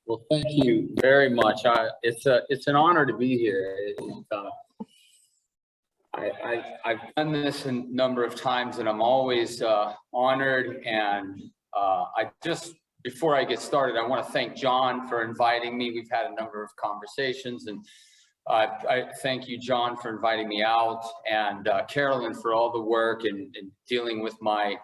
Well, thank you very much. It's an honor to be here. I've done this a number of times, and I'm always honored. And before I get started, I want to thank John for inviting me. We've had a number of conversations, and I thank you, John, for inviting me out, and Carolyn for all the work and dealing with my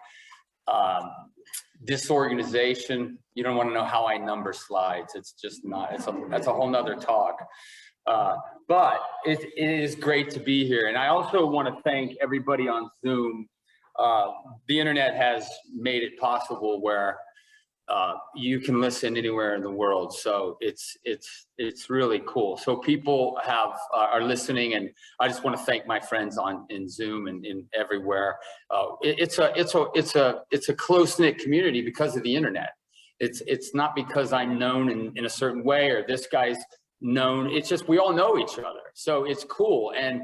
disorganization. You don't want to know how I number slides. It's just not, that's a whole nother talk. But it is great to be here. And I also want to thank everybody on Zoom. The internet has made it possible where you can listen anywhere in the world. So it's really cool. So people are listening, and I just want to thank my friends in Zoom and in everywhere. It's a close-knit community because of the internet. It's not because I'm known in a certain way or this guy's known. It's just we all know each other. So it's cool. And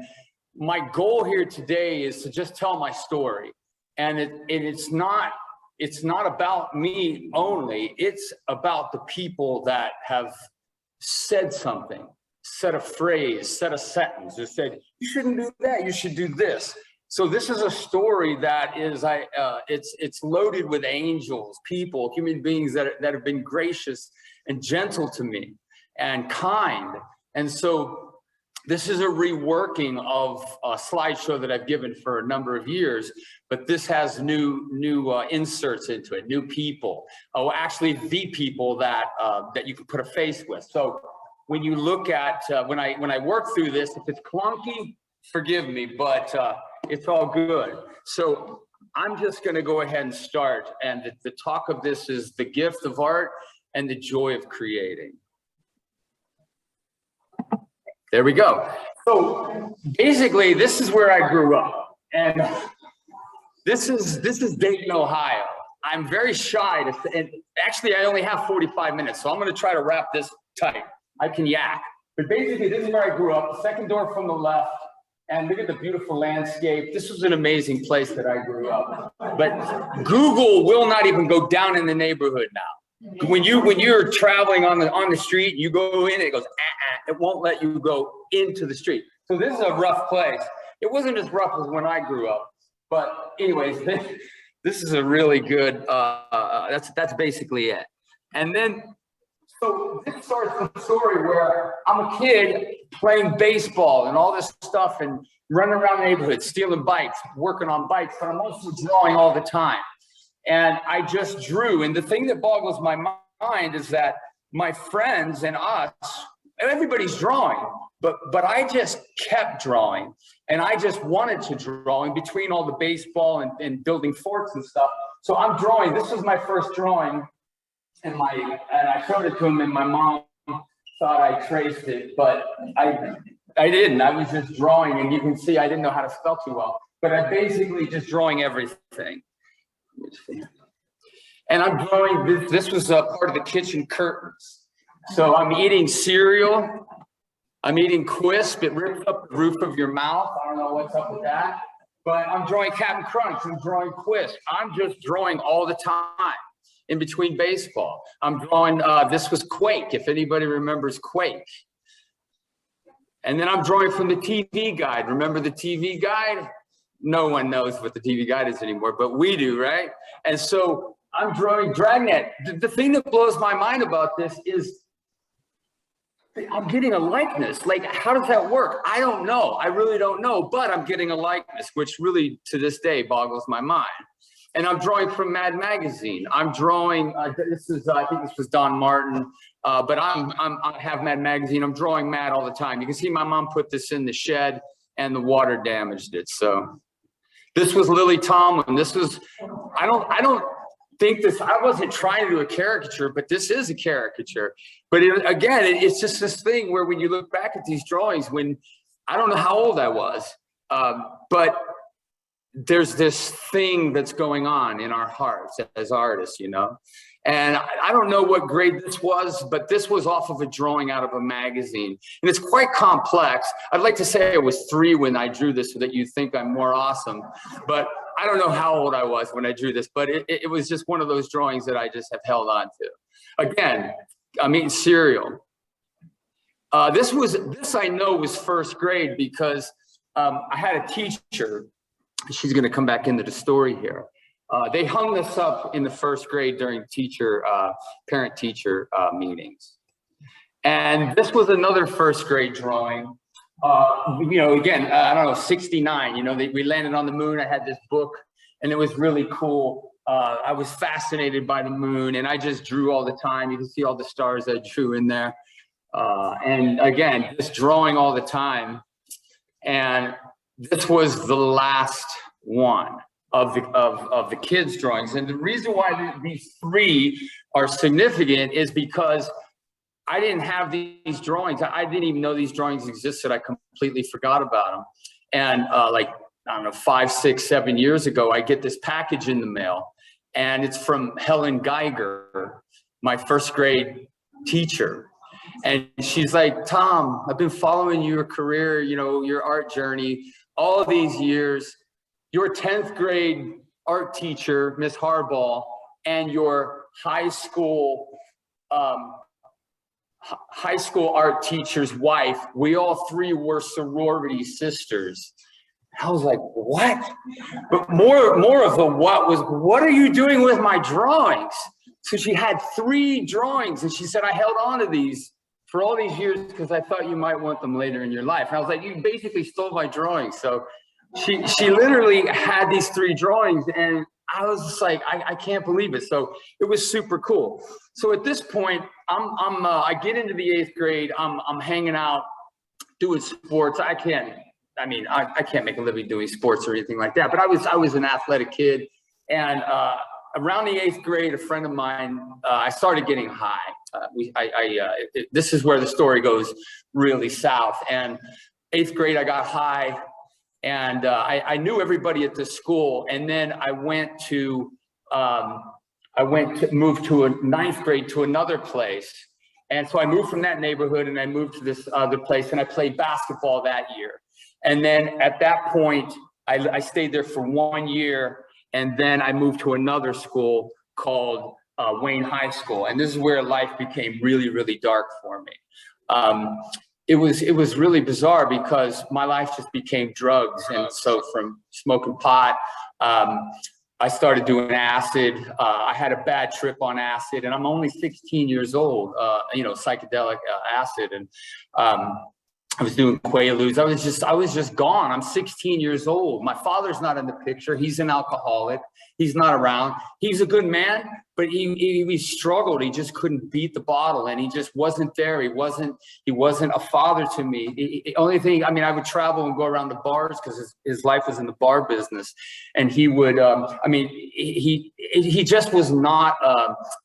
my goal here today is to just tell my story. And it's not about me only. It's about the people that have said something, said a phrase, said a sentence, or said, you shouldn't do that, you should do this. So this is a story that is, it's loaded with angels, people, human beings that have been gracious and gentle to me and kind. And so this is a reworking of a slideshow that I've given for a number of years, but this has new inserts into it, new people. Oh, actually the people that you can put a face with. So when you look at, when I work through this, if it's clunky, forgive me, but it's all good. So I'm just gonna go ahead and start. And the talk of this is the gift of art and the joy of creating. There we go. So basically, this is where I grew up, and this is Dayton, Ohio. I'm very shy and actually I only have 45 minutes, so I'm going to try to wrap this tight. I can yak, but basically this is where I grew up. The second door from the left, and look at the beautiful landscape. This was an amazing place that I grew up. But Google will not even go down in the neighborhood now. When you're traveling on the street, you go in, it goes, it won't let you go into the street. So this is a rough place. It wasn't as rough as when I grew up, but anyways, this is a really good, that's basically it. And then, so this starts the story where I'm a kid playing baseball and all this stuff and running around the neighborhood, stealing bikes, working on bikes, but I'm also drawing all the time. And I just drew. And the thing that boggles my mind is that my friends and us, everybody's drawing, but I just kept drawing. And I just wanted to draw in between all the baseball and building forts and stuff. So I'm drawing. This was my first drawing. And I showed it to him, and my mom thought I traced it, but I didn't. I was just drawing, and you can see I didn't know how to spell too well. But I'm basically just drawing everything. And I'm drawing, this was a part of the kitchen curtains. So I'm eating cereal, I'm eating Quisp, it rips up the roof of your mouth. I don't know what's up with that, but I'm drawing Captain Crunch, I'm drawing Quisp. I'm just drawing all the time in between baseball. I'm drawing, this was Quake, if anybody remembers Quake. And then I'm drawing from the TV guide. Remember the TV guide? No one knows what the TV guide is anymore, but we do, right? And so I'm drawing Dragnet. The thing that blows my mind about this is I'm getting a likeness. Like, how does that work? I don't know. I really don't know, but I'm getting a likeness, which really to this day boggles my mind. And I'm drawing from Mad Magazine. I'm drawing, this is, I think this was Don Martin, but I have Mad Magazine. I'm drawing Mad all the time. You can see my mom put this in the shed and the water damaged it, so. This was Lily Tomlin. This was, I don't think this, I wasn't trying to do a caricature, but this is a caricature. But again, it's just this thing where when you look back at these drawings, when, I don't know how old I was, but there's this thing that's going on in our hearts as artists, you know? And I don't know what grade this was, but this was off of a drawing out of a magazine. And it's quite complex. I'd like to say I was 3 when I drew this so that you think I'm more awesome. But I don't know how old I was when I drew this, but it was just one of those drawings that I just have held on to. Again, I'm eating cereal. This I know was first grade because I had a teacher. She's going to come back into the story here. They hung this up in the first grade during parent-teacher meetings. And this was another first grade drawing. Again, I don't know, 69, we landed on the moon. I had this book and it was really cool. I was fascinated by the moon and I just drew all the time. You can see all the stars I drew in there. And again, just drawing all the time. And this was the last one of the kids' drawings. And the reason why these three are significant is because I didn't have these drawings. I didn't even know these drawings existed. I completely forgot about them. And I don't know, 5, 6, 7 years ago, I get this package in the mail and it's from Helen Geiger, my first grade teacher. And she's like, Tom, I've been following your career, your art journey all these years. Your 10th grade art teacher, Miss Harbaugh, and your high school art teacher's wife, we all three were sorority sisters. I was like, what? But more of the what was, what are you doing with my drawings? So she had 3 drawings and she said, I held on to these for all these years because I thought you might want them later in your life. And I was like, you basically stole my drawings. So she literally had these 3 drawings and I was just like, I can't believe it. So it was super cool. So at this point, I get into the 8th grade. I'm hanging out, doing sports. I can't make a living doing sports or anything like that. But I was an athletic kid. And around the 8th grade, a friend of mine, I started getting high. This is where the story goes really south. And 8th grade, I got high. And I knew everybody at the school, and then I went to move to a 9th grade to another place, and so I moved from that neighborhood and I moved to this other place, and I played basketball that year. And then at that point, I stayed there for 1 year, and then I moved to another school called Wayne High School, and this is where life became really, really dark for me. It was really bizarre because my life just became drugs. And so from smoking pot, I started doing acid. I had a bad trip on acid and I'm only 16 years old, psychedelic acid. And I was doing Quaaludes. I was just gone. I'm 16 years old. My father's not in the picture. He's an alcoholic. He's not around. He's a good man, but he struggled. He just couldn't beat the bottle, and he just wasn't there. He wasn't a father to me. The only thing, I would travel and go around the bars because his life was in the bar business, and he would. He just was not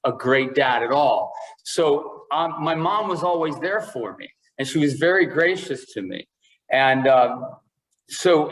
a great dad at all. So my mom was always there for me. And she was very gracious to me. And so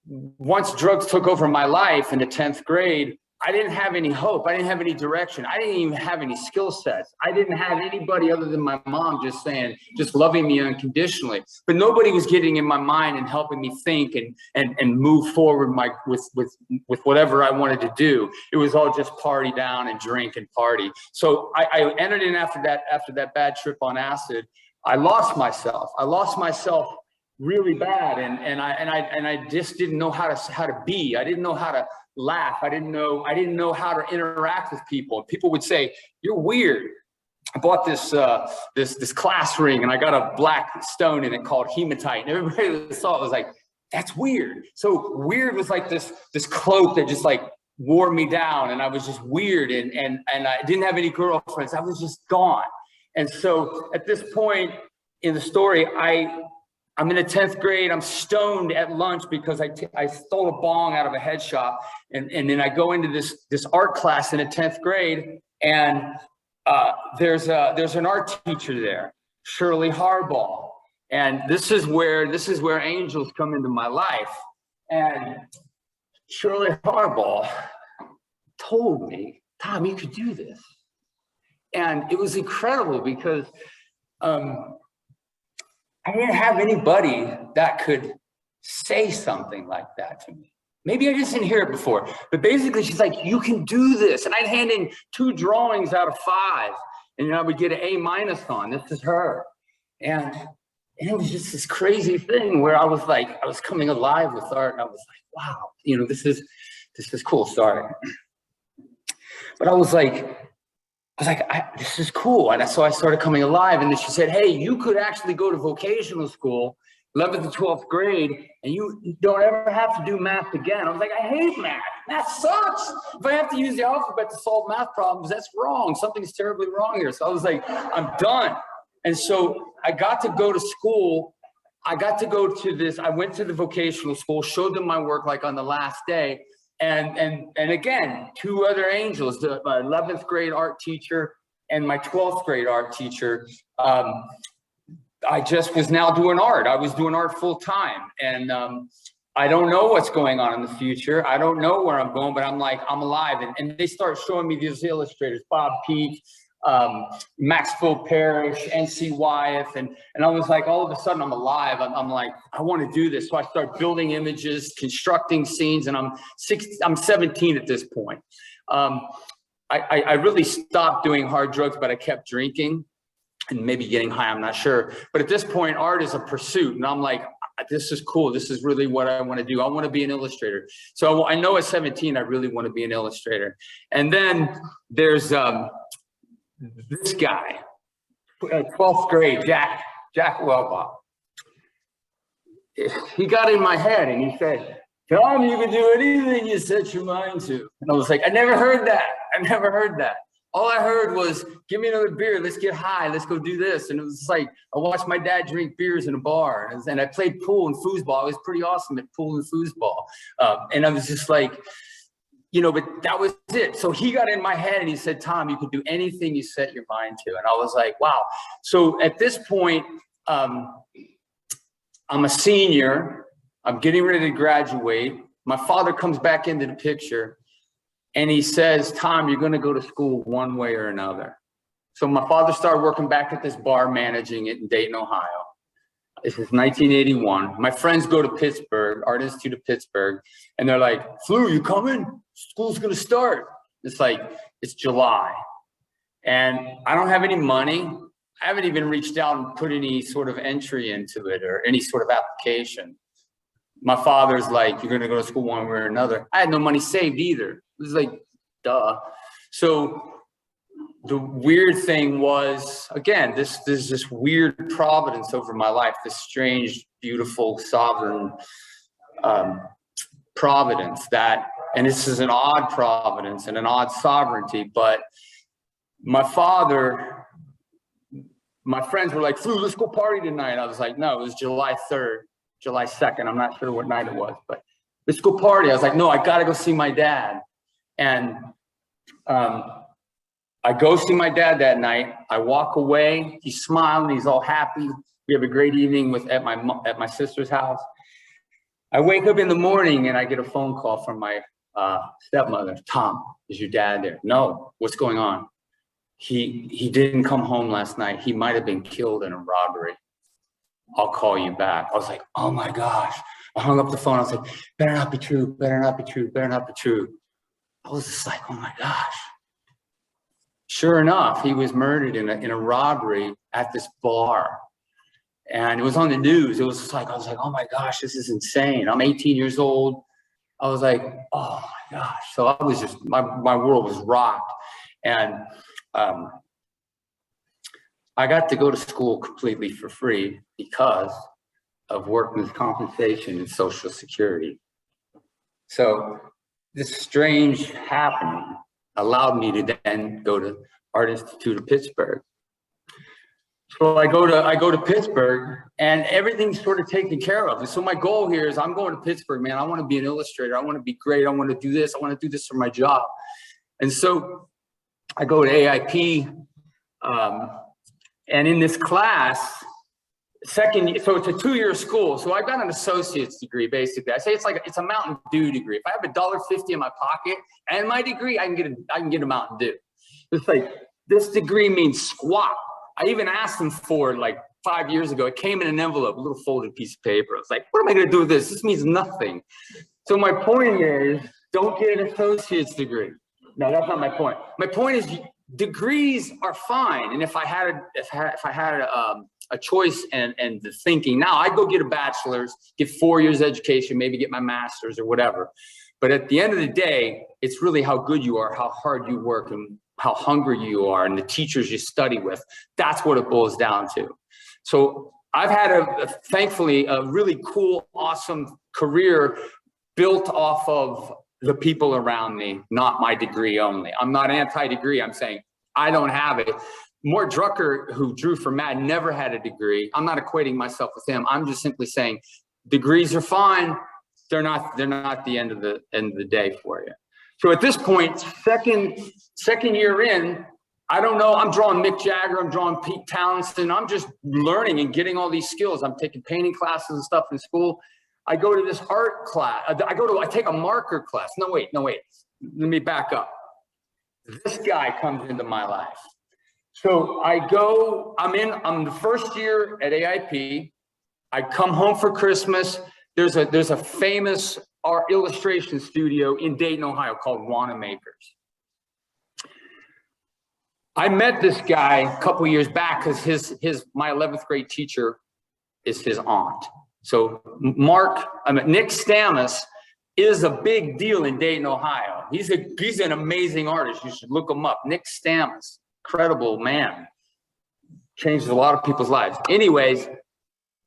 once drugs took over my life in the 10th grade, I didn't have any hope. I didn't have any direction. I didn't even have any skill sets. I didn't have anybody other than my mom just loving me unconditionally. But nobody was getting in my mind and helping me think and move forward with whatever I wanted to do. It was all just party down and drink and party. So I entered in after that bad trip on acid. I lost myself. Really bad, and I just didn't know how to be. I didn't know how to laugh. I didn't know how to interact with people. People would say, "You're weird." I bought this class ring, and I got a black stone in it called hematite, and everybody that saw it was like, "That's weird." So weird was like this cloak that just like wore me down, and I was just weird, and I didn't have any girlfriends. I was just gone. And so at this point in the story, I'm in the 10th grade. I'm stoned at lunch because I stole a bong out of a head shop. And then I go into this art class in the 10th grade. And there's an art teacher there, Shirley Harbaugh. And this is where angels come into my life. And Shirley Harbaugh told me, Tom, you could do this. And it was incredible because I didn't have anybody that could say something like that to me. Maybe I just didn't hear it before, but basically she's like, you can do this. And I'd hand in 2 drawings out of 5. and I would get an A- on. This is her. And it was just this crazy thing where I was coming alive with art, and I was like, wow, you know, this is cool. Sorry. But I was like, this is cool. And so I started coming alive. And then she said, hey, you could actually go to vocational school, 11th to 12th grade, and you don't ever have to do math again. I was like, I hate math. Math sucks. If I have to use the alphabet to solve math problems, that's wrong. Something's terribly wrong here. So I was like, I'm done. And so I got to go to school. I got to go to this. I went to the vocational school, showed them my work like on the last day. And again, two other angels, my 11th grade art teacher and my 12th grade art teacher. I just was now doing art. I was doing art full time. And I don't know what's going on in the future. I don't know where I'm going, but I'm like, I'm alive. And they start showing me these illustrators, Bob Peak, Maxwell Parrish, NC Wyeth, and I was like, all of a sudden I'm alive. I'm like, I want to do this. So I start building images, constructing scenes, and I'm 17 at this point. I really stopped doing hard drugs, but I kept drinking and maybe getting high, I'm not sure. But at this point, art is a pursuit, and I'm like, this is cool. This is really what I want to do. I want to be an illustrator. So I know at 17, I really want to be an illustrator. And then there's this guy, 12th grade, Jack Wellbach. He got in my head and he said, Tom, you can do anything you set your mind to. And I was like, I never heard that. I never heard that. All I heard was, give me another beer. Let's get high. Let's go do this. And it was like, I watched my dad drink beers in a bar. And I played pool and foosball. I was pretty awesome at pool and foosball. And I was just like, you know, but that was it. So he got in my head and he said, Tom, you could do anything you set your mind to. And I was like, wow. So at this point, I'm a senior. I'm getting ready to graduate. My father comes back into the picture and he says, Tom, you're going to go to school one way or another. So my father started working back at this bar, managing it in Dayton, Ohio. This is 1981. My friends go to Pittsburgh, Art Institute of Pittsburgh, and they're like, Flu, you coming? School's gonna start. It's like, it's July. And I don't have any money. I haven't even reached out and put any sort of entry into it or any sort of application. My father's like, you're gonna go to school one way or another. I had no money saved either. It was like, duh. So the weird thing was, again, there's this weird providence over my life, this strange, beautiful, sovereign providence that, and this is an odd providence and an odd sovereignty, but my father, my friends were like, Flu, let's go party tonight. I was like, no, it was July 3rd, July 2nd. I'm not sure what night it was, but let's go party. I was like, no, I got to go see my dad. And I go see my dad that night. I walk away. He's smiling. He's all happy. We have a great evening at my sister's house. I wake up in the morning and I get a phone call from my stepmother. Tom, is your dad there? No. What's going on? He didn't come home last night. He might have been killed in a robbery. I'll call you back. I was like, oh my gosh. I hung up the phone. I was like, better not be true. Better not be true. Better not be true. I was just like, oh my gosh. Sure enough, he was murdered in a robbery at this bar. And it was on the news. It was just like, I was like, oh my gosh, this is insane. I'm 18 years old. I was like, oh my gosh. So I was just, my world was rocked. And I got to go to school completely for free because of workman's compensation and Social Security. So this strange happening allowed me to then go to Art Institute of Pittsburgh. So I go to Pittsburgh and everything's sort of taken care of. And so my goal here is I'm going to Pittsburgh, man. I want to be an illustrator. I want to be great. I want to do this. I want to do this for my job. And so I go to AIP, and in this class, so it's a 2-year school. So I got an associate's degree, basically. I say it's a Mountain Dew degree. If I have $1.50 in my pocket and my degree, I can get a Mountain Dew. It's like, this degree means squat. I even asked them for it like 5 years ago. It came in an envelope, a little folded piece of paper. I was like, what am I going to do with this? This means nothing. So my point is, don't get an associate's degree. No, that's not my point. My point is, degrees are fine. And if I had a choice and the thinking now, I'd go get a bachelor's, get 4 years education, maybe get my master's or whatever. But at the end of the day, it's really how good you are, how hard you work, and how hungry you are, and the teachers you study with. That's what it boils down to. So I've had thankfully, a really cool, awesome career built off of the people around me, not my degree only. I'm not anti-degree. I'm saying I don't have it. Mort Drucker, who drew for Mad, never had a degree. I'm not equating myself with him. I'm just simply saying degrees are fine. They're not the end of the day for you. So at this point, second year in, I don't know, I'm drawing Mick Jagger, I'm drawing Pete Townsend. I'm just learning and getting all these skills. I'm taking painting classes and stuff in school. I go to this art class. I take a marker class. No, wait. Let me back up. This guy comes into my life. So I'm the first year at AIP. I come home for Christmas. There's a famous art illustration studio in Dayton, Ohio called Wanamaker's. I met this guy a couple years back because my 11th grade teacher is his aunt. So Nick Stamus is a big deal in Dayton, Ohio. He's an amazing artist. You should look him up. Nick Stamus, incredible man. Changed a lot of people's lives. Anyways,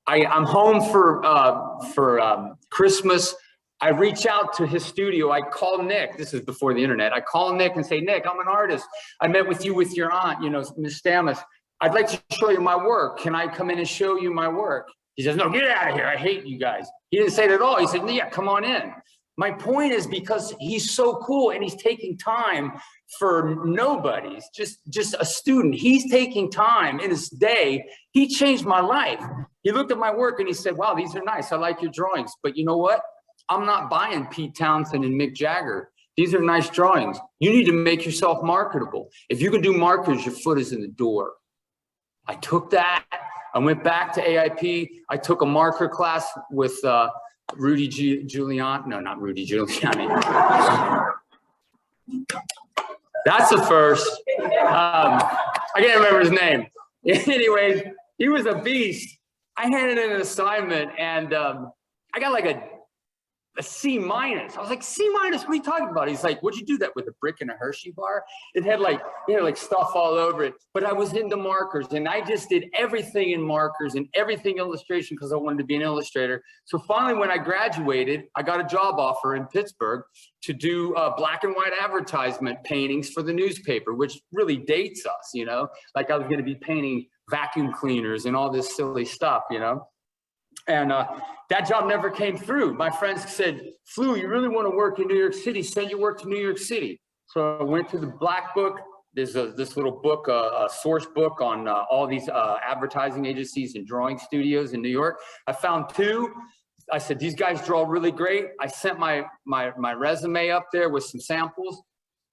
I'm home for Christmas. I reach out to his studio. I call Nick. This is before the internet. I call Nick and say, Nick, I'm an artist. I met with you with your aunt, Miss Stamus. I'd like to show you my work. Can I come in and show you my work? He says, no, get out of here. I hate you guys. He didn't say it at all. He said, yeah, come on in. My point is because he's so cool and he's taking time for nobodies, just a student. He's taking time in his day. He changed my life. He looked at my work and he said, wow, these are nice. I like your drawings. But you know what? I'm not buying Pete Townsend and Mick Jagger. These are nice drawings. You need to make yourself marketable. If you can do markers, your foot is in the door. I took that. I went back to AIP. I took a marker class with Rudy Giuliani. No, not Rudy Giuliani. That's the first. I can't remember his name. Anyways, he was a beast. I handed in an assignment and I got like a C-. I was like, C-? What are you talking about? He's like, what'd you do that with, a brick and a Hershey bar? It had like stuff all over it. But I was into markers and I just did everything in markers and everything illustration because I wanted to be an illustrator. So finally, when I graduated, I got a job offer in Pittsburgh to do black and white advertisement paintings for the newspaper, which really dates us, like I was going to be painting vacuum cleaners and all this silly stuff, And that job never came through. My friends said, Flu, you really want to work in New York City? Send your work to New York City. So I went to the Black Book. There's this little book, a source book on all these advertising agencies and drawing studios in New York. I found 2. I said, these guys draw really great. I sent my resume up there with some samples.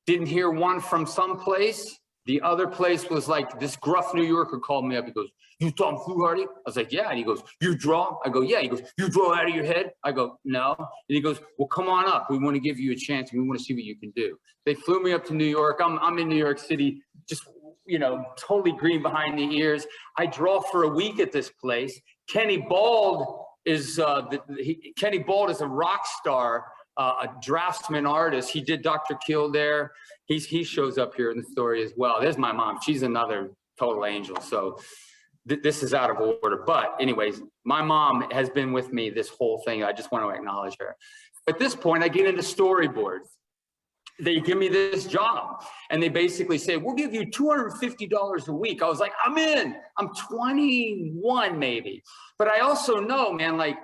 Didn't hear one from some place. The other place was like this gruff New Yorker called me up. He goes, you Tom Fluharty? I was like, yeah. And he goes, you draw? I go, yeah. He goes, you draw out of your head? I go, no. And he goes, well, come on up. We want to give you a chance and we want to see what you can do. They flew me up to New York. I'm in New York City, just, totally green behind the ears. I draw for a week at this place. Kenny Bald is a rock star, a draftsman artist. He did Dr. Kill there. He shows up here in the story as well. There's my mom. She's another total angel. So this is out of order. But anyways, my mom has been with me this whole thing. I just want to acknowledge her. At this point, I get into storyboards. They give me this job and they basically say, we'll give you $250 a week. I was like, I'm in. I'm 21 maybe. But I also know, man, like,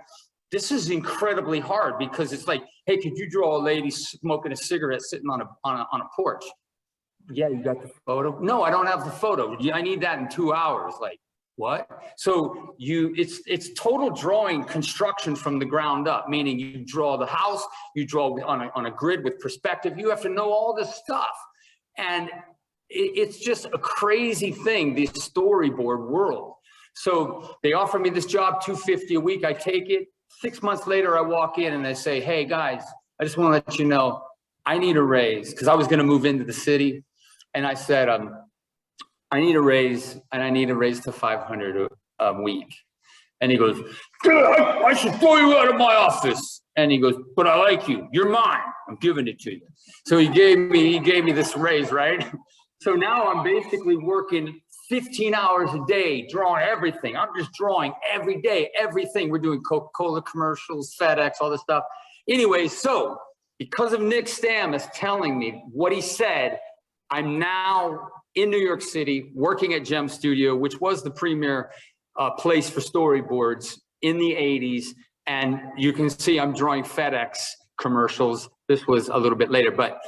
this is incredibly hard because it's like, hey, could you draw a lady smoking a cigarette sitting on a porch? Yeah, you got the photo? No, I don't have the photo. Yeah, I need that in 2 hours. Like, what? So it's total drawing construction from the ground up, meaning you draw the house, you draw on a grid with perspective. You have to know all this stuff. And it's just a crazy thing, the storyboard world. So they offer me this job, $250 a week. I take it. 6 months later, I walk in and they say, hey guys, I just want to let you know, I need a raise because I was going to move into the city. And I said, I need a raise, and I need a raise to 500 a week. And he goes, I should throw you out of my office. And he goes, but I like you. You're mine. I'm giving it to you. So he gave me this raise, right? So now I'm basically working 15 hours a day, drawing everything. I'm just drawing every day, everything. We're doing Coca-Cola commercials, FedEx, all this stuff. Anyway, so because of Nick Stammas telling me what he said, I'm now in New York City working at Gem Studio, which was the premier place for storyboards in the 80s. And you can see I'm drawing FedEx commercials. This was a little bit later, but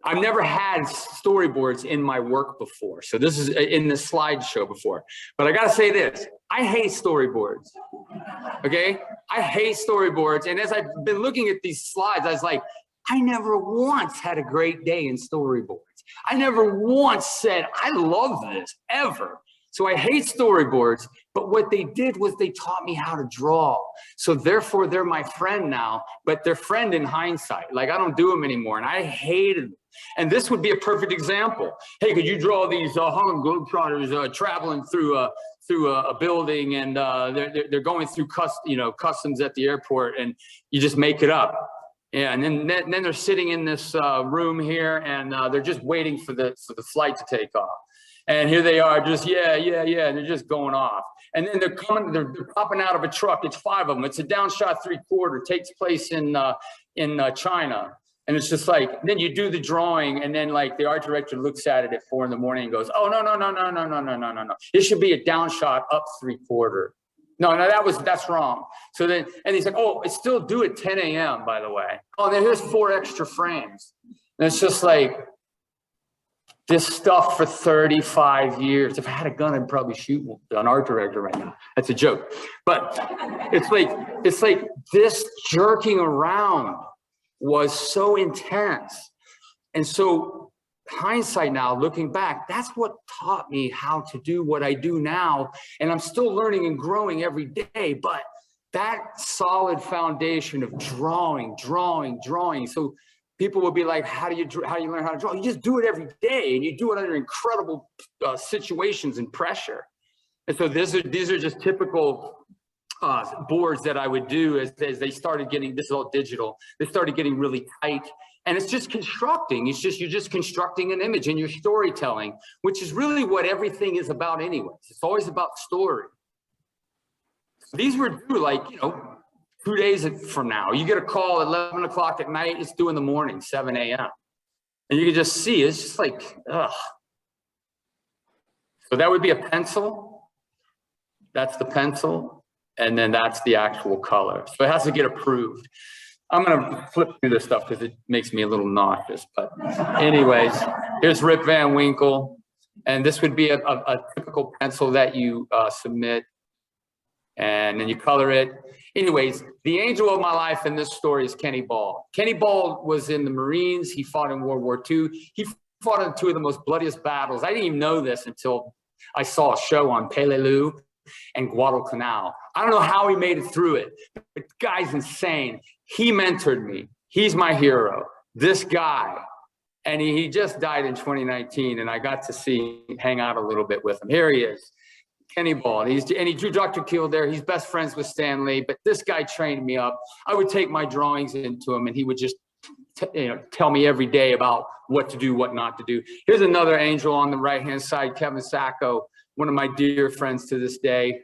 I've never had storyboards in my work before. So this is in the slideshow before. But I gotta say this, I hate storyboards, okay? I hate storyboards. And as I've been looking at these slides, I was like, I never once had a great day in storyboards. I never once said, I love this, ever. So I hate storyboards, but what they did was they taught me how to draw. So therefore they're my friend now, but they're friend in hindsight. Like I don't do them anymore and I hated them. And this would be a perfect example. Hey, could you draw these Harlem Globetrotters traveling through a building and they're going through customs at the airport and you just make it up. Yeah, and then they're sitting in this room here and they're just waiting for the flight to take off. And here they are, just yeah, and they're just going off. And then they're popping out of a truck. It's 5 of them. It's a downshot 3/4. Takes place in China. And it's just like, then you do the drawing, and then like the art director looks at it at 4 in the morning and goes, oh no. It should be a downshot up 3/4. No, that's wrong. So then, and he's like, oh, it's still due at 10 a.m. by the way. Oh, then here's 4 extra frames. And it's just like, this stuff for 35 years. If I had a gun, I'd probably shoot an art director right now. That's a joke. But it's like this jerking around was so intense. And so hindsight now, looking back, that's what taught me how to do what I do now. And I'm still learning and growing every day, but that solid foundation of drawing. So people will be like, how do you learn how to draw? You just do it every day, and you do it under incredible situations and pressure. And so these are just typical boards that I would do as they started getting, this is all digital, they started getting really tight. And it's just constructing. You're just constructing an image in your storytelling, which is really what everything is about anyways. It's always about story. These were due like, 2 days from now. You get a call at 11 o'clock at night, it's due in the morning, 7 a.m. And you can just see, it's just like, ugh. So that would be a pencil. That's the pencil. And then that's the actual color. So it has to get approved. I'm gonna flip through this stuff because it makes me a little nauseous. But anyways, here's Rip Van Winkle. And this would be a typical pencil that you submit. And then you color it. Anyways, the angel of my life in this story is Kenny Ball. Kenny Ball was in the Marines. He fought in World War II. He fought in 2 of the most bloodiest battles. I didn't even know this until I saw a show on Peleliu and Guadalcanal. I don't know how he made it through it, but the guy's insane. He mentored me. He's my hero. This guy. And he just died in 2019, and I got to hang out a little bit with him. Here he is. Kenny Ball, and he drew Dr. Kildare. He's best friends with Stan Lee, but this guy trained me up. I would take my drawings into him, and he would just tell me every day about what to do, what not to do. Here's another angel on the right-hand side, Kevin Sacko, one of my dear friends to this day.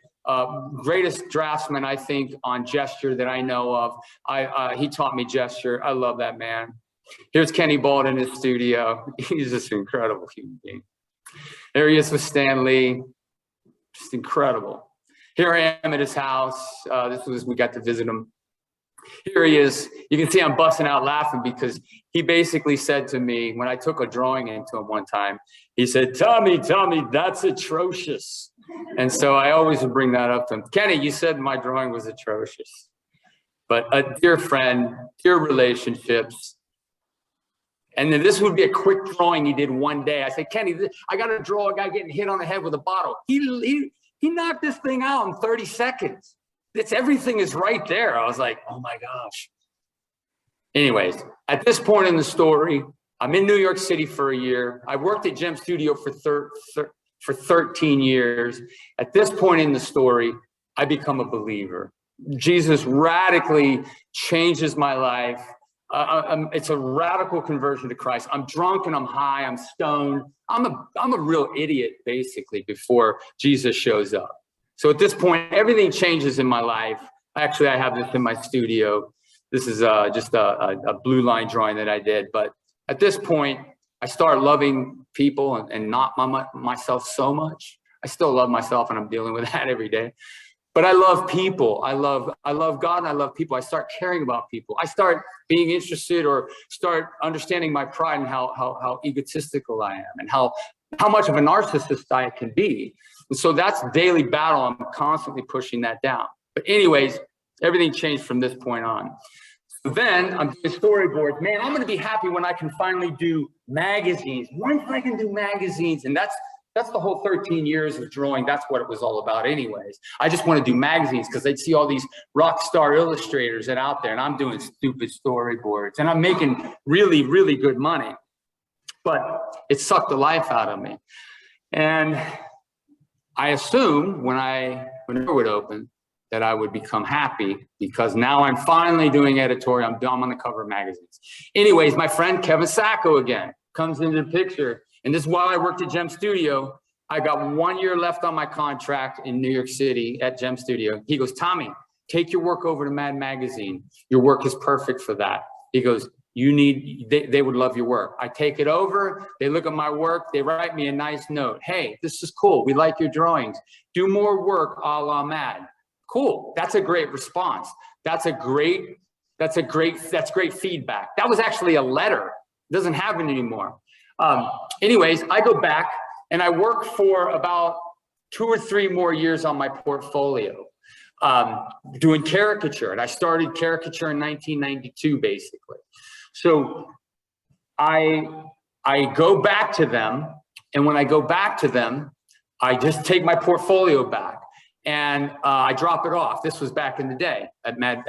Greatest draftsman, I think, on gesture that I know of. He taught me gesture. I love that man. Here's Kenny Ball in his studio. He's just an incredible human being. There he is with Stan Lee. Just incredible. Here I am at his house. We got to visit him. Here he is. You can see I'm busting out laughing because he basically said to me, when I took a drawing into him one time, he said, Tommy, that's atrocious. And so I always would bring that up to him. Kenny, you said my drawing was atrocious. But a dear friend, dear relationships. And then this would be a quick drawing he did one day. I said, Kenny, I got to draw a guy getting hit on the head with a bottle. He knocked this thing out in 30 seconds. Everything is right there. I was like, oh my gosh. Anyways, at this point in the story, I'm in New York City for a year. I worked at Gem Studio for 13 years. At this point in the story, I become a believer. Jesus radically changes my life. It's a radical conversion to Christ. I'm drunk and I'm high, I'm stoned. I'm a real idiot, basically, before Jesus shows up. So at this point, everything changes in my life. Actually, I have this in my studio. This is just a blue line drawing that I did. But at this point, I start loving people and not myself so much. I still love myself, and I'm dealing with that every day. But I love people. I love God, and I love people. I start caring about people. I start being interested, or start understanding my pride and how egotistical I am, and how much of a narcissist I can be. And so that's daily battle. I'm constantly pushing that down. But anyways, everything changed from this point on. So then I'm doing storyboards. Man, I'm going to be happy when I can finally do magazines. Once I can do magazines, and that's the whole 13 years of drawing. That's what it was all about anyways. I just want to do magazines because I'd see all these rock star illustrators that out there, and I'm doing stupid storyboards, and I'm making really, really good money. But it sucked the life out of me. And I assumed when it would open that I would become happy, because now I'm finally doing editorial. I'm on the cover of magazines. Anyways, my friend Kevin Sacko again comes into the picture. And this is while I worked at Gem Studio. I got 1 year left on my contract in New York City at Gem Studio. He goes, Tommy, take your work over to Mad Magazine. Your work is perfect for that. He goes, they would love your work. I take it over. They look at my work. They write me a nice note. Hey, this is cool. We like your drawings. Do more work a la Mad. Cool. That's a great response. That's great feedback. That was actually a letter. It doesn't happen anymore. Anyways, I go back and I work for about 2 or 3 more years on my portfolio, doing caricature. And I started caricature in 1992, basically. So I go back to them. And when I go back to them, I just take my portfolio back. And I drop it off. This was back in the day at Mad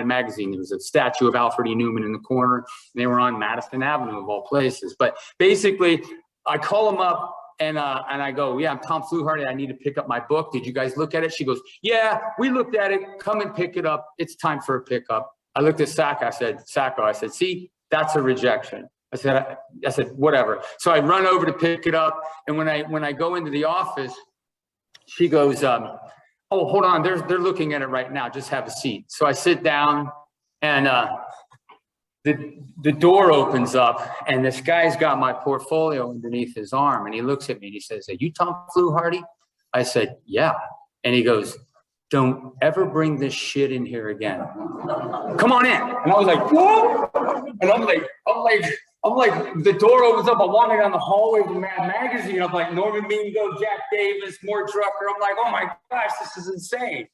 Magazine. There was a statue of Alfred E. Newman in the corner. And they were on Madison Avenue of all places. But basically, I call them up and I go, yeah, I'm Tom Fluharty. I need to pick up my book. Did you guys look at it? She goes, yeah, we looked at it. Come and pick it up. It's time for a pickup. I looked at Sacko. I said, see, that's a rejection. I said, whatever. So I run over to pick it up. And when I go into the office, she goes, oh, hold on, they're looking at it right now. Just have a seat. So I sit down, and the door opens up, and this guy's got my portfolio underneath his arm, and he looks at me and he says, are you Tom Fluharty? I said, yeah. And he goes, don't ever bring this shit in here again. Come on in. And I was like, whoa. And I'm like, the door opens up. I'm walking down the hallway of Mad Magazine. I'm like, Norman Mingo, Jack Davis, Mort Drucker. I'm like, oh my gosh, this is insane.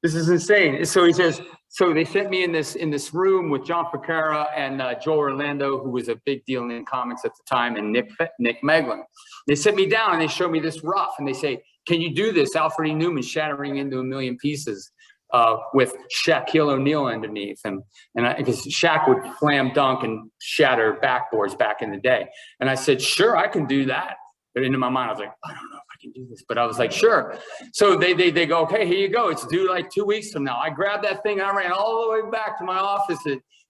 This is insane. So he says, so they sent me in this room with John Ficarra and Joel Orlando, who was a big deal in comics at the time, and Nick Meglin. They sit me down and they show me this rough, and they say, can you do this? Alfred E. Newman shattering into a million pieces. With Shaquille O'Neal underneath, and because Shaq would slam dunk and shatter backboards back in the day. And I said, sure, I can do that. But into my mind, I was like, I don't know if I can do this, but I was like, sure. So they go, okay, here you go. It's due like 2 weeks from now. I grabbed that thing and I ran all the way back to my office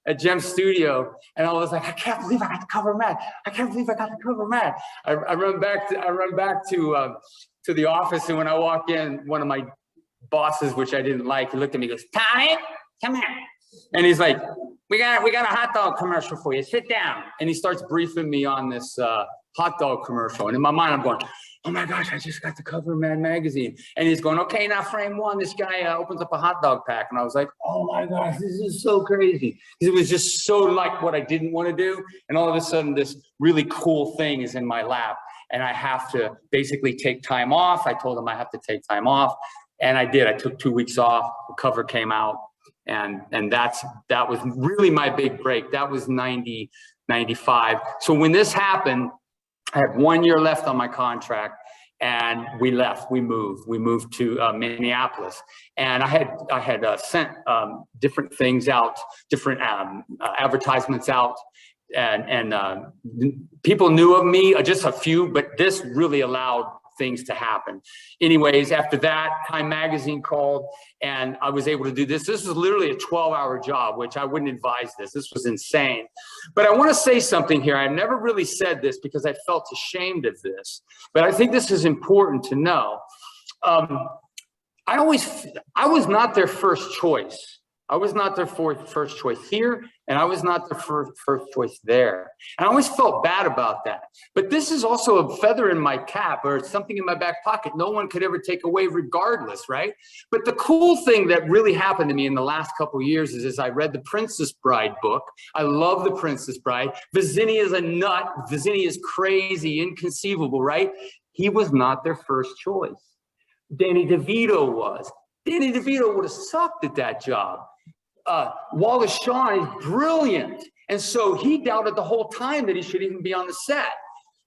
at Gem Studio, and I was like, I can't believe I got the cover Mad. I can't believe I got the cover Mad. I run back to the office, and when I walk in, one of my bosses, which I didn't like, he looked at me and goes, Tommy, come here. And he's like, we got a hot dog commercial for you. Sit down. And he starts briefing me on this hot dog commercial. And in my mind, I'm going, oh my gosh, I just got the cover of Mad Magazine. And he's going, okay, now frame one. This guy opens up a hot dog pack. And I was like, oh my gosh, this is so crazy. It was just so like what I didn't want to do. And all of a sudden, this really cool thing is in my lap. And I have to basically take time off. I told him I have to take time off. And I did. I took 2 weeks off. The cover came out, and that was really my big break. That was 90, 95. So when this happened, I had 1 year left on my contract, and we left. We moved to Minneapolis, and I had sent different things out, different advertisements out people knew of me, just a few, but this really allowed things to happen. Anyways, after that, Time Magazine called and I was able to do this. This was literally a 12-hour job, which I wouldn't advise this. This was insane. But I want to say something here. I never really said this because I felt ashamed of this, but I think this is important to know. I was not their first choice. I was not their first choice here, and I was not their first choice there. And I always felt bad about that. But this is also a feather in my cap or something in my back pocket. No one could ever take away regardless, right? But the cool thing that really happened to me in the last couple of years is I read the Princess Bride book. I love the Princess Bride. Vizzini is a nut. Vizzini is crazy, inconceivable, right? He was not their first choice. Danny DeVito was. Danny DeVito would have sucked at that job. Wallace Shawn is brilliant. And so he doubted the whole time that he should even be on the set.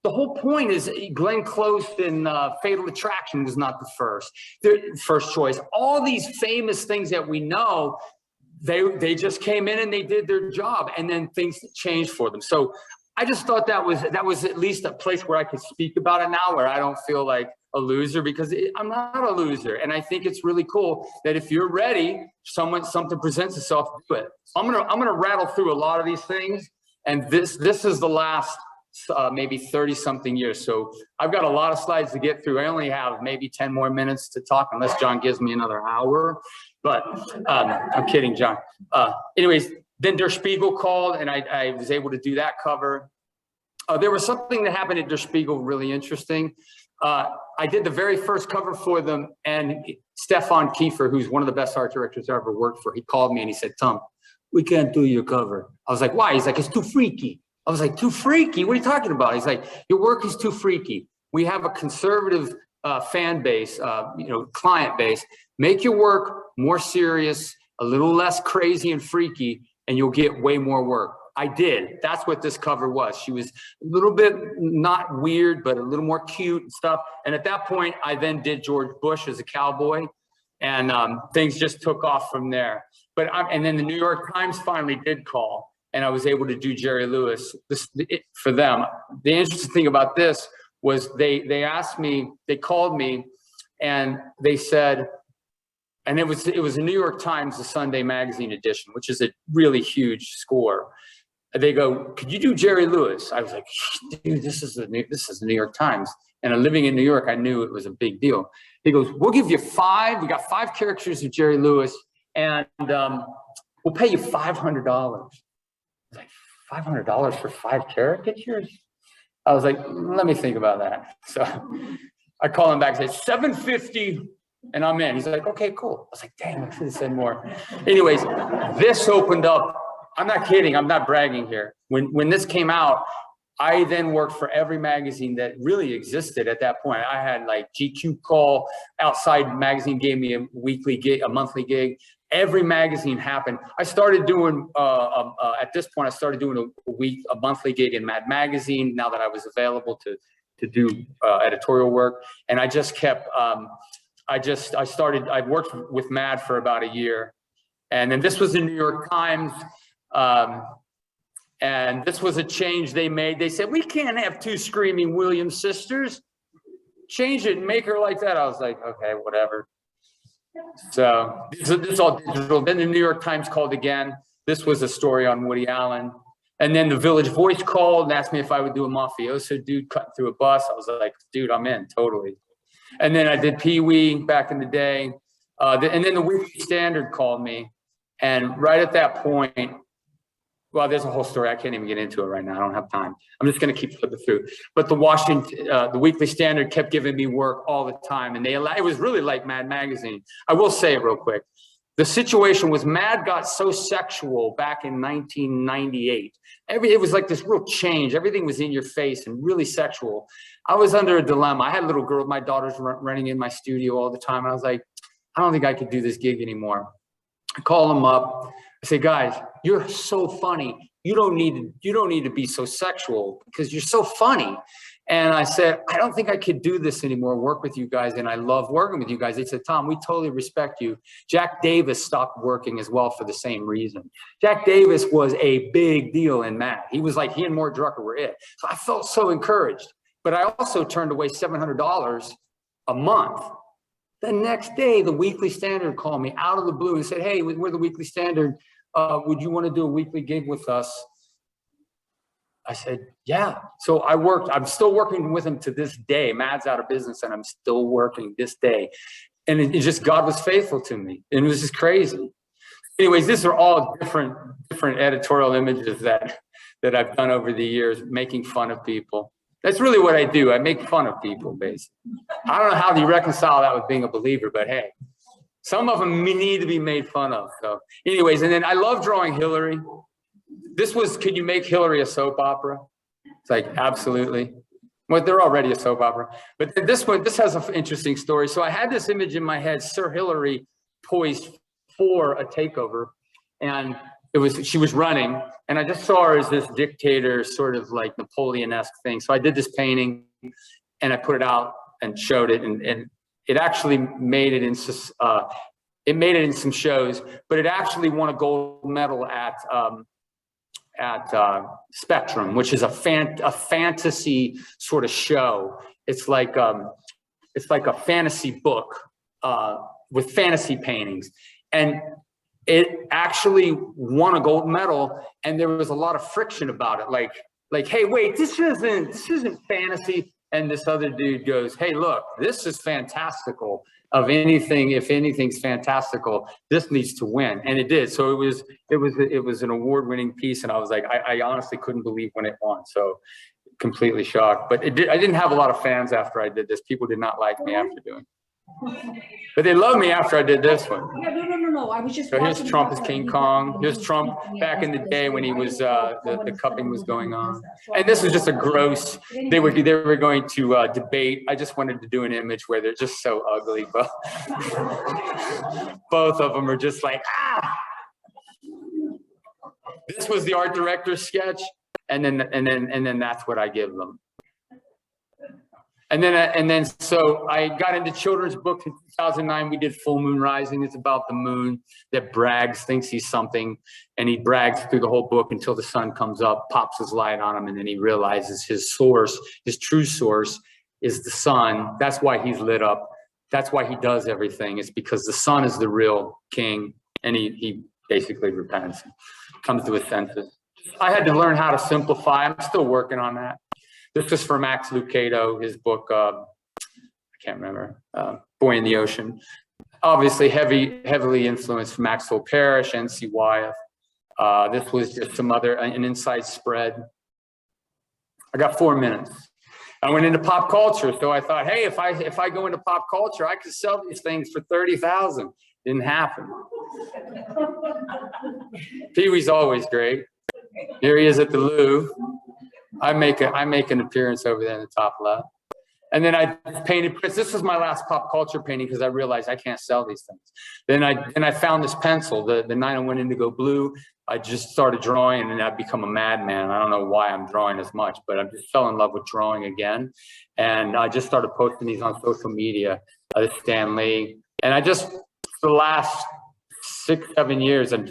The whole point is Glenn Close in Fatal Attraction was not the first choice. All these famous things that we know, they just came in and they did their job, and then things changed for them. So I just thought that was at least a place where I could speak about it now, where I don't feel like a loser, because I'm not a loser. And I think it's really cool that if you're ready, something presents itself, do it. I'm gonna rattle through a lot of these things, and this is the last maybe 30 something years. So I've got a lot of slides to get through. I only have maybe 10 more minutes to talk, unless John gives me another hour. But I'm kidding, John. Anyways, then Der Spiegel called, and I was able to do that cover. There was something that happened at Der Spiegel really interesting. I did the very first cover for them, and Stefan Kiefer, who's one of the best art directors I ever worked for, he called me and he said, "Tom, we can't do your cover." I was like, "Why?" He's like, "It's too freaky." I was like, "Too freaky? What are you talking about?" He's like, "Your work is too freaky. We have a conservative fan base, client base. Make your work more serious, a little less crazy and freaky, and you'll get way more work." I did. That's what this cover was. She was a little bit not weird, but a little more cute and stuff. And at that point, I then did George Bush as a cowboy, and things just took off from there. And then the New York Times finally did call, and I was able to do Jerry Lewis for them. The interesting thing about this was they asked me, they called me, and they said, and it was a New York Times, the Sunday magazine edition, which is a really huge score. They go, "Could you do Jerry Lewis?" I was like, "Dude, this is the New York Times." And living in New York, I knew it was a big deal. He goes, "We'll give you 5. We got 5 characters of Jerry Lewis, and we'll pay you $500. I was like, $500 for 5 caricatures? I was like, let me think about that. So I call him back and say, $750, and I'm in. He's like, okay, cool. I was like, damn, I should have said more. Anyways, this opened up. I'm not kidding. I'm not bragging here. When this came out, I then worked for every magazine that really existed at that point. I had like GQ Call, Outside Magazine gave me a weekly gig, a monthly gig. Every magazine happened. I started doing, at this point, I started doing a monthly gig in Mad Magazine now that I was available to do editorial work. And I just kept, I worked with Mad for about a year. And then this was the New York Times. And this was a change they made. They said, we can't have 2 screaming Williams sisters. Change it and make her like that. I was like, okay, whatever. So this all digital. Then the New York Times called again. This was a story on Woody Allen. And then the Village Voice called and asked me if I would do a mafioso dude cutting through a bus. I was like, dude, I'm in, totally. And then I did Pee-wee back in the day. And then the Weekly Standard called me. And right at that point, well, there's a whole story. I can't even get into it right now. I don't have time. I'm just going to keep flipping through. But the Weekly Standard kept giving me work all the time. And it was really like Mad Magazine. I will say it real quick. The situation was Mad got so sexual back in 1998. It was like this real change. Everything was in your face and really sexual. I was under a dilemma. I had a little girl, my daughter's running in my studio all the time. And I was like, I don't think I could do this gig anymore. I call them up. I say, guys, you're so funny. you don't need to be so sexual because you're so funny. And I said, I don't think I could do this anymore, work with you guys. And I love working with you guys. They said, Tom, we totally respect you. Jack Davis stopped working as well for the same reason. Jack Davis was a big deal in Matt. He was like, he and Mort Drucker were it. So I felt so encouraged. But I also turned away $700 a month. The next day, the Weekly Standard called me out of the blue and said, hey, we're the Weekly Standard. Would you want to do a weekly gig with us? I said, yeah. So I'm still working with him to this day. Matt's out of business and I'm still working this day. And it just, God was faithful to me. And it was just crazy. Anyways, these are all different editorial images that I've done over the years, making fun of people. That's really what I do. I make fun of people, basically. I don't know how you reconcile that with being a believer, but hey, some of them need to be made fun of. So anyways, and then I love drawing Hillary. This was, could you make Hillary a soap opera? It's like, absolutely. Well, they're already a soap opera. But this has an interesting story. So I had this image in my head, Sir Hillary poised for a takeover. And she was running. And I just saw her as this dictator, sort of like Napoleon-esque thing. So I did this painting and I put it out and showed it. And it actually made it in some shows, but it actually won a gold medal at Spectrum, which is a fantasy sort of show. It's like a fantasy book with fantasy paintings, and it actually won a gold medal. And there was a lot of friction about it, like, hey, wait, this isn't fantasy. And this other dude goes, hey, look, this is fantastical. If anything's fantastical, this needs to win. And it did. So it was an award-winning piece. And I was like, I honestly couldn't believe when it won. So completely shocked. But I didn't have a lot of fans after I did this. People did not like me after doing it. But they loved me after I did this one. Yeah, no. I was just. So here's Trump as King Kong. Here's Trump back in the day when he was the cupping was going on. And this was just a gross. They were going to debate. I just wanted to do an image where they're just so ugly, but both of them are just like, ah. This was the art director's sketch, and then that's what I give them. And then so I got into children's books in 2009. We did Full Moon Rising. It's about the moon that brags, thinks he's something, and he brags through the whole book until the sun comes up, pops his light on him, and then he realizes his source, his true source, is the sun. That's why he's lit up. That's why he does everything. It's because the sun is the real king, and he basically repents, comes to his senses. I had to learn how to simplify. I'm still working on that. This was for Max Lucado, his book, I can't remember, Boy in the Ocean. Obviously heavily influenced from Maxwell Parrish, N.C. Wyeth. This was just an inside spread. I got 4 minutes. I went into pop culture, so I thought, hey, if I go into pop culture, I could sell these things for $30,000. Didn't happen. Pee-wee's always great. Here he is at the Louvre. I make an appearance over there in the top left. And then I painted, this was my last pop culture painting because I realized I can't sell these things. Then I found this pencil, the 901 Indigo Blue. I just started drawing and I've become a madman. I don't know why I'm drawing as much, but I just fell in love with drawing again. And I just started posting these on social media, Stan Lee. And I just, for the last 6-7 years, I'm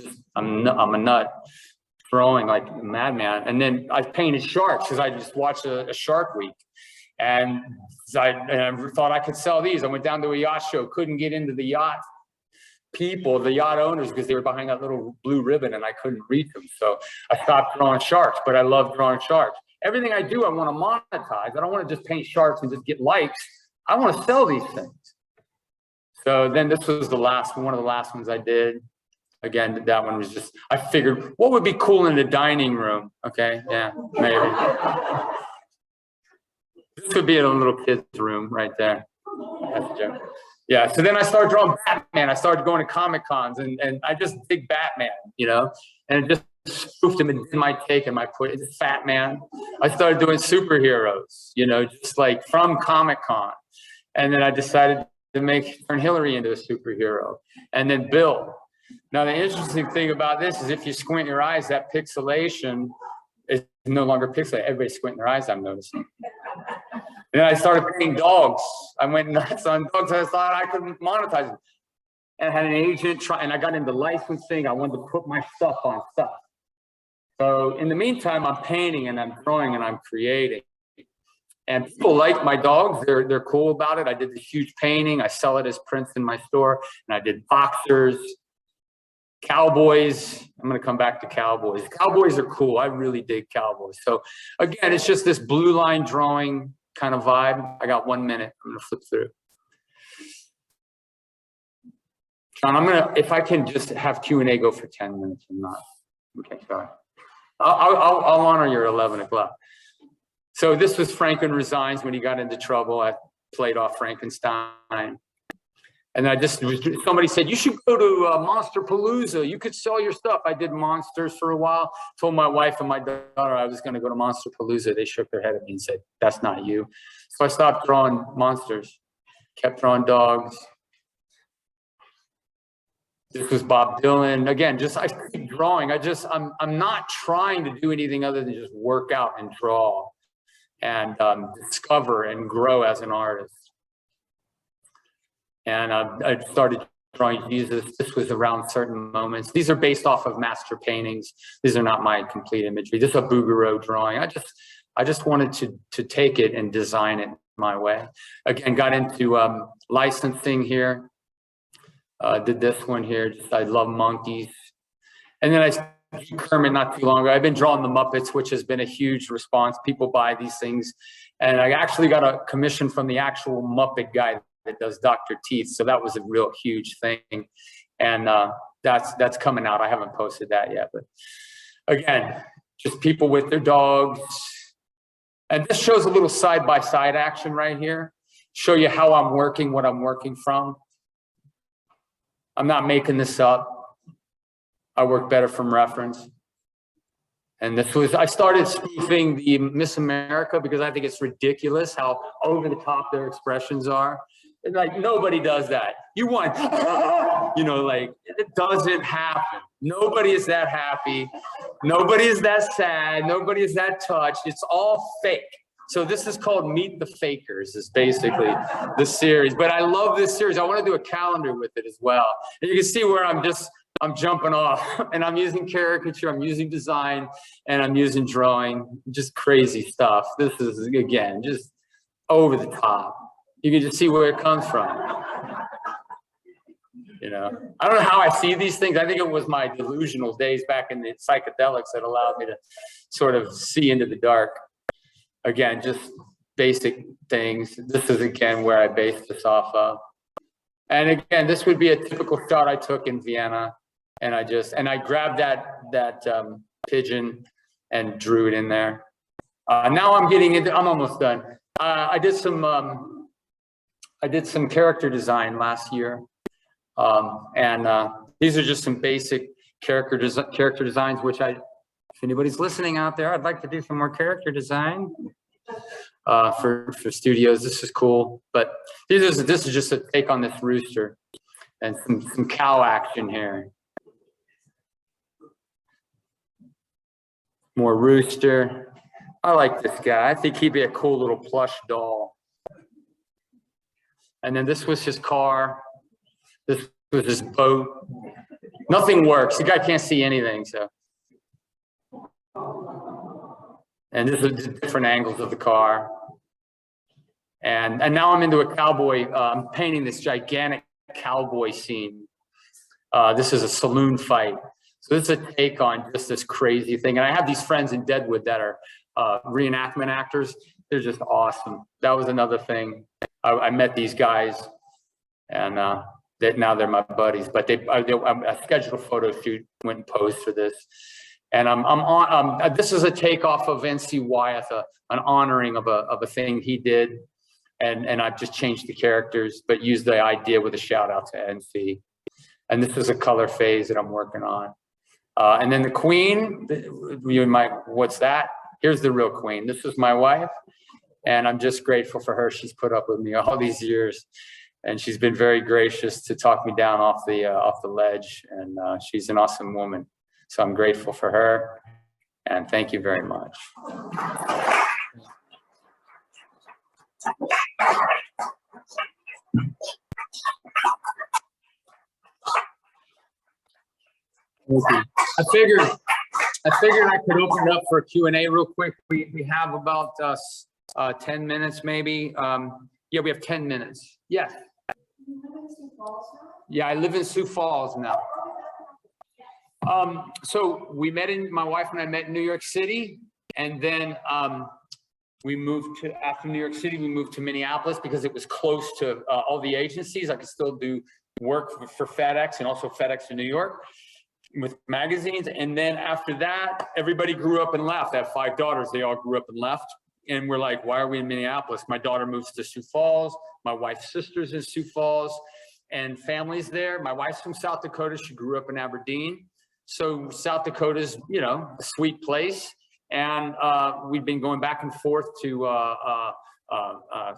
a nut. Drawing like a madman. And then I painted sharks because I just watched a Shark Week, and I thought I could sell these. I went down to a yacht show, couldn't get into the yacht people, the yacht owners, because they were behind that little blue ribbon and I couldn't reach them. So I stopped drawing sharks, but I love drawing sharks. Everything I do, I want to monetize. I don't want to just paint sharks and just get likes. I want to sell these things. So then this was one of the last ones I did. Again, that one was just, I figured what would be cool in the dining room. Okay, yeah, maybe. This could be in a little kid's room right there. That's a joke. Yeah, so then I started drawing Batman. I started going to Comic Cons and I just dig Batman, and it just spoofed him in my take and it's Fat Man. I started doing superheroes, just like from Comic Con. And then I decided to turn Hillary into a superhero. And then Bill. Now, the interesting thing about this is if you squint your eyes, that pixelation is no longer pixelated. Everybody's squinting their eyes, I'm noticing. And then I started painting dogs. I went nuts on dogs. I thought I couldn't monetize them. And I had an agent try, and I got into licensing. I wanted to put my stuff on stuff. So in the meantime, I'm painting and I'm drawing and I'm creating. And people like my dogs. They're cool about it. I did this huge painting. I sell it as prints in my store. And I did boxers, cowboys. I'm going to come back to cowboys. Cowboys are cool. I really dig cowboys. So again, it's just this blue line drawing kind of vibe. I got 1 minute. I'm going to flip through. John, I'm going to, if I can just have Q&A go for 10 minutes or not. Okay, sorry. I'll honor your 11 o'clock. So this was Franklin Resigns when he got into trouble. I played off Frankenstein. And I just, somebody said, you should go to Monster Palooza. You could sell your stuff. I did monsters for a while. Told my wife and my daughter I was going to go to Monster Palooza. They shook their head at me and said, that's not you. So I stopped drawing monsters, kept drawing dogs. This was Bob Dylan. Again, just I keep drawing. I'm not trying to do anything other than just work out and draw and discover and grow as an artist. And I started drawing Jesus. This was around certain moments. These are based off of master paintings. These are not my complete imagery. This is a Bouguereau drawing. I just wanted to take it and design it my way. Again, got into licensing here. Did this one here. Just, I love monkeys. And then I Kermit not too long ago. I've been drawing the Muppets, which has been a huge response. People buy these things. And I actually got a commission from the actual Muppet guy that does Dr. Teeth. So that was a real huge thing. And that's coming out. I haven't posted that yet. But again, just people with their dogs. And this shows a little side-by-side action right here. Show you how I'm working, what I'm working from. I'm not making this up. I work better from reference. And this was, I started spoofing the Miss America because I think it's ridiculous how over the top their expressions are. And like, nobody does that. You want, you know, like, it doesn't happen. Nobody is that happy. Nobody is that sad. Nobody is that touched. It's all fake. So this is called Meet the Fakers, is basically the series. But I love this series. I want to do a calendar with it as well. And you can see where I'm jumping off and I'm using caricature, I'm using design, and I'm using drawing, just crazy stuff. This is, again, just over the top. You can just see where it comes from. You know, I don't know how I see these things. I think it was my delusional days back in the psychedelics that allowed me to sort of see into the dark. Again, just basic things. This is, again, where I based this off of. And again, this would be a typical shot I took in Vienna. And I grabbed that pigeon and drew it in there. Now I'm getting into, I'm almost done. I did some character design last year. These are just some basic character designs, which if anybody's listening out there, I'd like to do some more character design for studios. This is cool, but this is just a take on this rooster and some cow action here. More rooster. I like this guy. I think he'd be a cool little plush doll. And then this was his car. This was his boat. Nothing works. The guy can't see anything, so. And this is different angles of the car. And now I'm into a cowboy. I'm painting this gigantic cowboy scene. This is a saloon fight. So this is a take on just this crazy thing. And I have these friends in Deadwood that are reenactment actors. They're just awesome. That was another thing. I met these guys, and now they're my buddies. But I scheduled a photo shoot, went and posed for this. And this is a takeoff of N.C. Wyeth, an honoring of a thing he did. And I've just changed the characters, but used the idea with a shout out to N.C. And this is a color phase that I'm working on. And then the queen, what's that? Here's the real queen. This is my wife. And I'm just grateful for her. She's put up with me all these years. and she's been very gracious to talk me down off the ledge. And she's an awesome woman. So I'm grateful for her. And thank you very much. I figured I could open it up for a Q&A real quick. We have about 10 minutes maybe. Yeah, we have 10 minutes. Yes. You live in Sioux Falls now? Yeah, I live in Sioux Falls now. So my wife and I met in New York City, and then we moved to, after New York City, we moved to Minneapolis because it was close to all the agencies. I could still do work for FedEx and also FedEx in New York with magazines. And then after that, everybody grew up and left. I have 5 daughters. They all grew up and left. And we're like, why are we in Minneapolis? My daughter moves to Sioux Falls. My wife's sister's in Sioux Falls and family's there. My wife's from South Dakota. She grew up in Aberdeen. So South Dakota's, you know, a sweet place. And we've been going back and forth to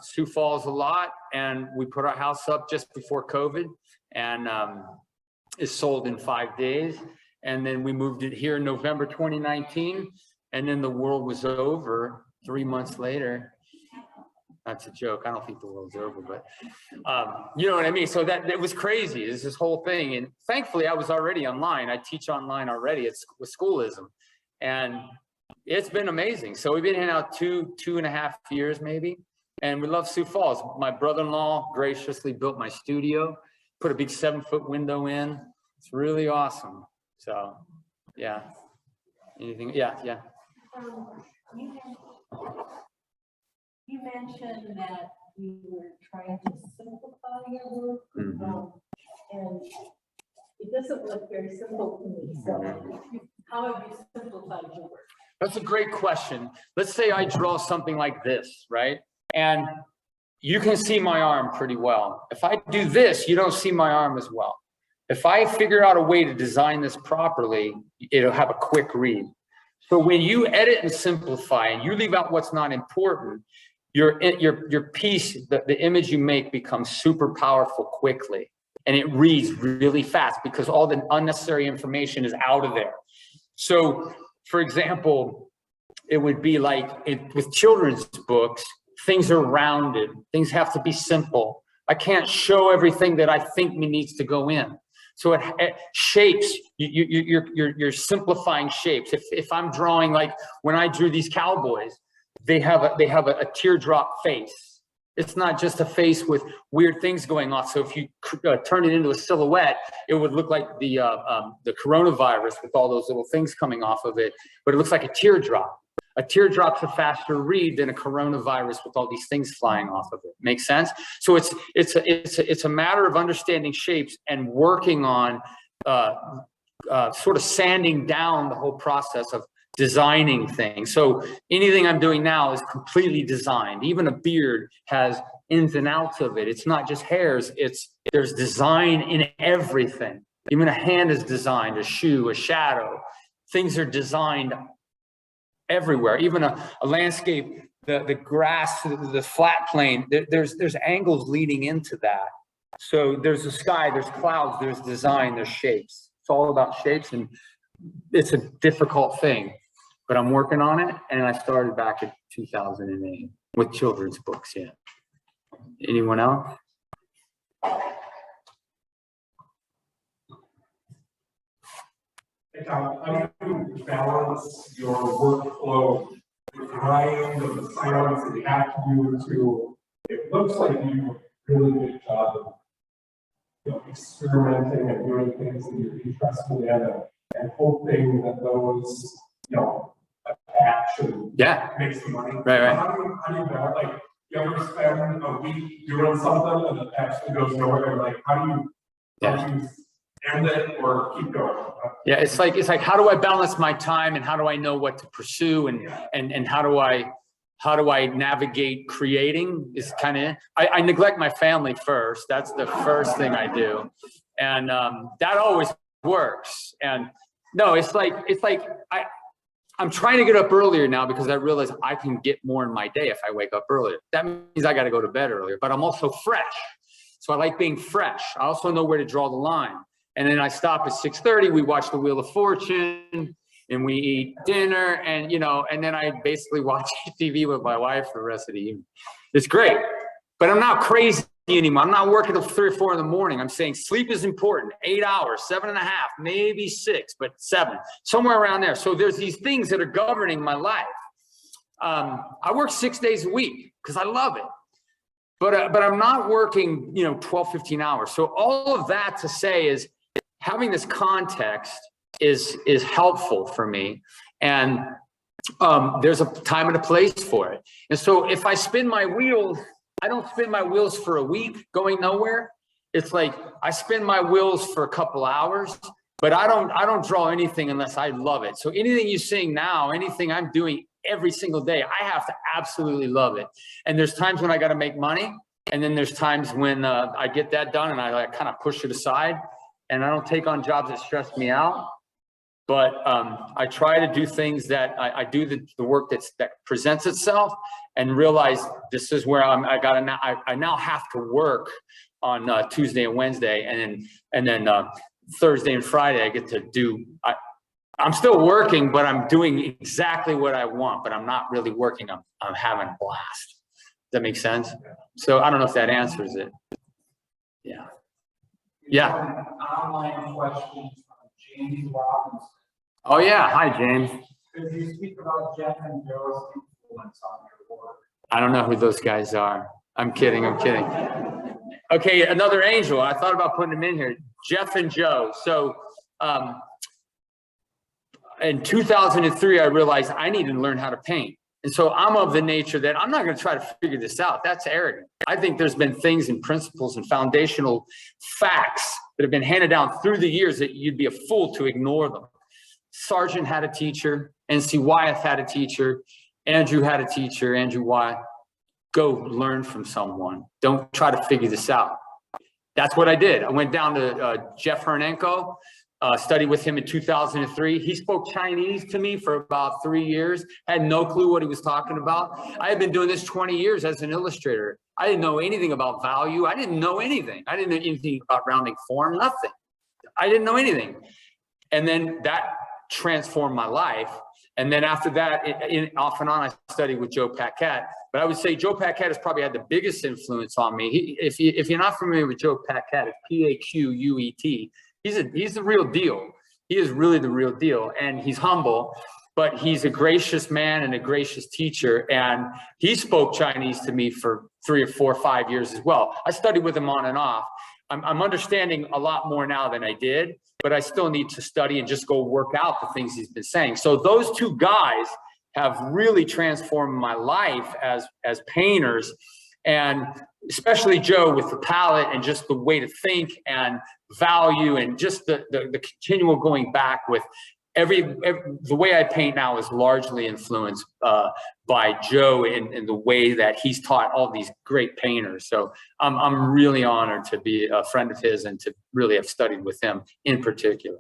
Sioux Falls a lot. And we put our house up just before COVID, and it's sold in 5 days. And then we moved it here in November 2019. And then the world was over 3 months later. That's a joke. I don't think the world's over, but you know what I mean? So that it was crazy. It's this whole thing. And thankfully I was already online. I teach online already with schoolism, and it's been amazing. So we've been here now two and a half years maybe. And we love Sioux Falls. My brother-in-law graciously built my studio, put a big 7-foot window in. It's really awesome. So yeah. Anything? Yeah. You mentioned that you were trying to simplify your work, and it doesn't look very simple to me. So how have you simplified your work? That's a great question. Let's say I draw something like this, right? And you can see my arm pretty well. If I do this, you don't see my arm as well. If I figure out a way to design this properly, it'll have a quick read. So when you edit and simplify and you leave out what's not important, your piece, the image you make becomes super powerful quickly, and it reads really fast because all the unnecessary information is out of there. So for example, it would be like with children's books, things are rounded, things have to be simple. I can't show everything that I think needs to go in. So it shapes, you're simplifying shapes. If I'm drawing, like when I drew these cowboys, they have a teardrop face. It's not just a face with weird things going on. So if you turn it into a silhouette, it would look like the coronavirus with all those little things coming off of it, but it looks like a teardrop. A teardrop's a faster read than a coronavirus with all these things flying off of it. Make sense? So it's a matter of understanding shapes and working on sort of sanding down the whole process of designing things. So anything I'm doing now is completely designed. Even a beard has ins and outs of it. It's not just hairs. There's design in everything. Even a hand is designed, a shoe, a shadow. Things are designed everywhere. Even a landscape, the grass, the flat plane, there's angles leading into that. So there's a sky, there's clouds, there's design, there's shapes. It's all about shapes, and it's a difficult thing, but I'm working on it. And I started back in 2008 with children's books. Yeah. Anyone else? How do you balance your workflow with writing and the silence that you have to do to? It looks like you do a really good job of experimenting and doing things that you're interested in, and hoping that those action makes the money. Right. How do you balance? Like, you ever spend a week doing something and it actually goes nowhere? And like, how do you end it or keep going? Yeah, it's like how do I balance my time, and how do I know what to pursue, and how do I navigate creating? Is kind of I neglect my family first. That's the first thing I do, and that always works. And no, it's like I'm trying to get up earlier now because I realize I can get more in my day if I wake up earlier. That means I got to go to bed earlier, but I'm also fresh. So I like being fresh. I also know where to draw the line. And then I stop at 6:30, we watch the Wheel of Fortune and we eat dinner and, you know, and then I basically watch TV with my wife for the rest of the evening. It's great, but I'm not crazy anymore. I'm not working till 3 or 4 in the morning. I'm saying sleep is important, 8 hours, 7.5, maybe 6, but 7, somewhere around there. So there's these things that are governing my life. I work 6 days a week because I love it. But I'm not working, you know, 12, 15 hours. So all of that to say is having this context is helpful for me. And there's a time and a place for it. And so if I spin my wheels, I don't spin my wheels for a week going nowhere. It's like I spin my wheels for a couple hours, but I don't draw anything unless I love it. So anything you're seeing now, anything I'm doing every single day, I have to absolutely love it. And there's times when I got to make money. And then there's times when I get that done and I like kind of push it aside and I don't take on jobs that stress me out. But I try to do things that I do the work that presents itself and realize this is where I now have to work on Tuesday and Wednesday. And then Thursday and Friday, I get to do, I'm still working, but I'm doing exactly what I want, but I'm not really working. I'm having a blast. Does that make sense? So I don't know if that answers it. Yeah. Yeah. Online questions from James Robinson. Oh yeah. Hi, James. Could you speak about Jeff and Joe's influence on your work? I don't know who those guys are. I'm kidding. Okay, another angel. I thought about putting them in here. Jeff and Joe. So in 2003, I realized I need to learn how to paint. And so I'm of the nature that I'm not going to try to figure this out. That's arrogant. I think there's been things and principles and foundational facts that have been handed down through the years that you'd be a fool to ignore them. Sargent had a teacher. NC Wyeth had a teacher. Andrew had a teacher. Andrew Wyeth. Go learn from someone. Don't try to figure this out. That's what I did. I went down to Jeff Hernenko, studied with him in 2003. He spoke Chinese to me for about 3 years. Had no clue what he was talking about. I had been doing this 20 years as an illustrator. I didn't know anything about value. I didn't know anything. I didn't know anything about rounding form, nothing. I didn't know anything. And then that transformed my life. And then after that, off and on, I studied with Joe Paquette. But I would say Joe Paquette has probably had the biggest influence on me. If you're not familiar with Joe Paquette, it's P-A-Q-U-E-T. He's the real deal. He is really the real deal. And he's humble, but he's a gracious man and a gracious teacher. And he spoke Chinese to me for 3 or 4 or 5 years as well. I studied with him on and off. I'm understanding a lot more now than I did, but I still need to study and just go work out the things he's been saying. So those two guys have really transformed my life as painters, and especially Joe with the palette and just the way to think and value and just the continual going back with the way I paint now is largely influenced by Joe in the way that he's taught all these great painters. So I'm really honored to be a friend of his and to really have studied with him in particular.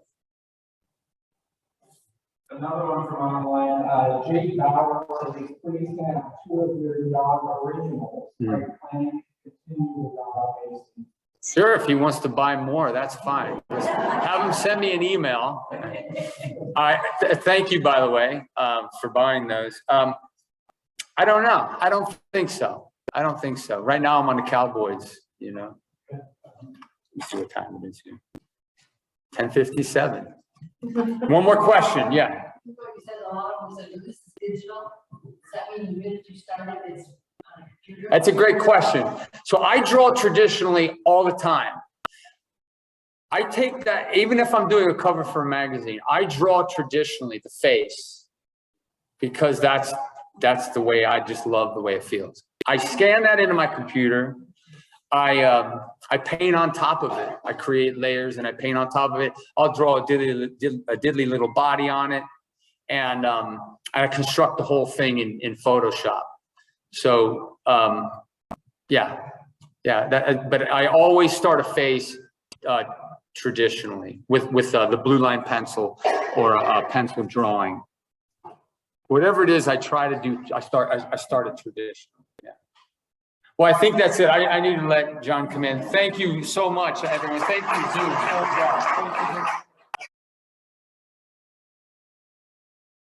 Another one from online, Jake Bauer says, please have 2 of your dog originals. Are you planning to continue the dog based? Sure, if he wants to buy more, that's fine. Just have him send me an email. Thank you, by the way, for buying those. I don't know. I don't think so. Right now, I'm on the Cowboys, you know. Let's see what time it is here. 10:57. One more question, yeah. You said a lot of them said this is digital. Does that mean the minute you started it's on a computer? That's a great question. So I draw traditionally all the time. I take that, even if I'm doing a cover for a magazine, I draw traditionally the face because that's the way I just love the way it feels. I scan that into my computer. I paint on top of it. I create layers and I paint on top of it. I'll draw a diddly little body on it, and I construct the whole thing in Photoshop. So but I always start a face traditionally with the blue line pencil or a pencil drawing. Whatever it is I try to do, I start it traditionally. Yeah. Well, I think that's it. I need to let John come in. Thank you so much, everyone. Thank you, Zoom.